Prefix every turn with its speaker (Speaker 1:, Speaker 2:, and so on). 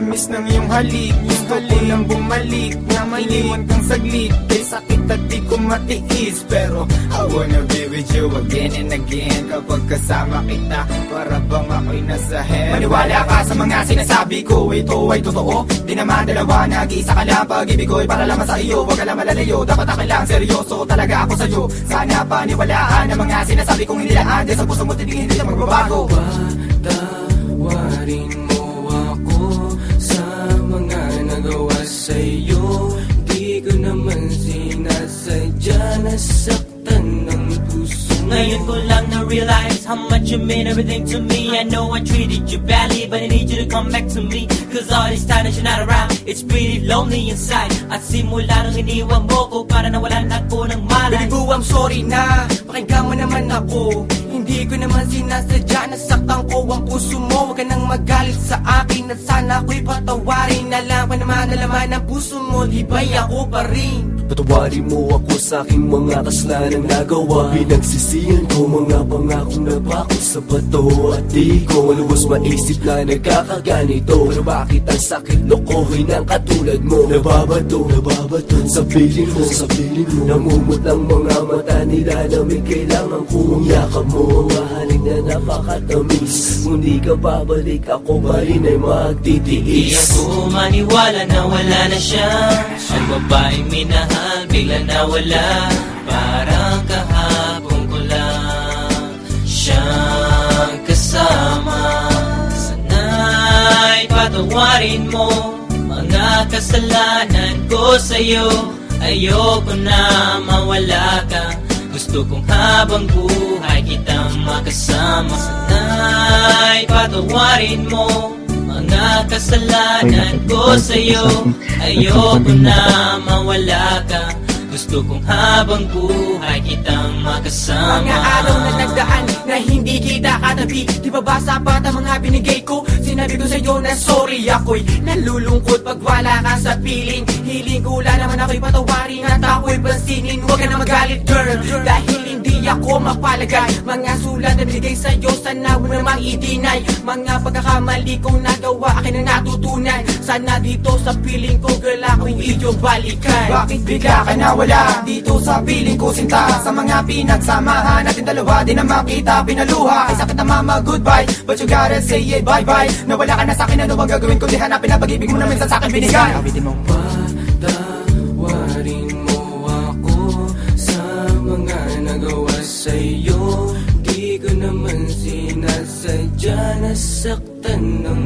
Speaker 1: tamis ng iyong halik. Gusto ko nang bumalik na maiwan kang saglit. Kay sakit at di ko matiis, pero I wanna be with you again and again. Kapag kasama kita, para bang ako'y nasa heaven. Maniwala ka sa mga sinasabi ko, ito ay totoo. Di naman dalawa, nag-iisa ka lang. Pag-ibig ko'y para lamang sa iyo, wag ka lang malalayo. Dapat akin lang, seryoso talaga ako sa'yo. Sana paniwalaan ang mga sinasabi kong hindi lang. Sa puso mo titigin, hindi na magbabago.
Speaker 2: Patawarin mo ako sa mga nagawa sa'yo. Di ko naman sinasadya, nasaktan ng puso.
Speaker 3: Ngayon ko lang na-realize how much you mean everything to me. I know I treated you badly, but I need you to come back to me. Cause all this time that you're not around, it's pretty lonely inside. At simula nang iniwan mo ko, para nawalan ako ng malay.
Speaker 2: Baby boo, I'm sorry na, pakinggan mo naman ako. Hindi ko naman sinasadya, nasaktan ko ang puso mo. Huwag ka nang magalit sa akin at sana ako'y patawarin. Alam ko naman na laman ng puso mo, di ba'y ako pa rin?
Speaker 4: Patawarin mo ako sa aking mga kasalanan nagawa. Pinagsisihan ko mga pangakong napako sa bato. At di ko lubos maisip na nagkakaganito. Pero bakit ang sakit lokohin ng katulad mo? Nababato sa piling mo, namumot ng mga mata nila na may kailangan kong yakap mo. Mahaling na napakatamis. Kung di ka babalik, ako pa rin ay magtitiis.
Speaker 3: Di ako maniwala na wala na siya. Ang babaeng minahal bigla nawala. Parang kahapon ko lang siyang kasama. Sana'y patawarin mo mga kasalanan ko sa'yo. Ayoko na mawala ka. Gusto kong habang buhay kitang makasama. Sana'y patawarin mo mga kasalanan ko sa'yo. Ayoko na mawala ka. Gusto kong habang buhay kitang makasama.
Speaker 2: Mga araw na nagdaan na hindi kita katabi. Di ba ba sapat ang mga binigay ko? Sinabi ko sa'yo na sorry, ako'y nalulungkot pag wala ka sa piling. Hiling ko lang naman ako'y patawarin at ako'y pansinin. Huwag ka na magalit girl, dahil hindi ako mapalagay. Mga sulat na binigay sa'yo, sana mo namang i-deny. Mga pagkakamali kong nagawa, akin na natutunan. Sana dito sa piling ko, girl, ako'y iyong balikan.
Speaker 1: Bakit bigla ka nawala dito sa piling ko sinta? Sa mga pinagsamahan natin dalawa, di na makita pinaluha. Ay sakit na mama, goodbye, but you gotta say it, bye-bye. Nawala ka na sa'kin, ano bang gagawin ko? Di hanapin na pag-ibig mo na minsan sa'kin binigay. Abitin mo
Speaker 2: Patawarin mo ako sa mga nagawa sa'yo. Di ko naman sinasadya, nasaktan ng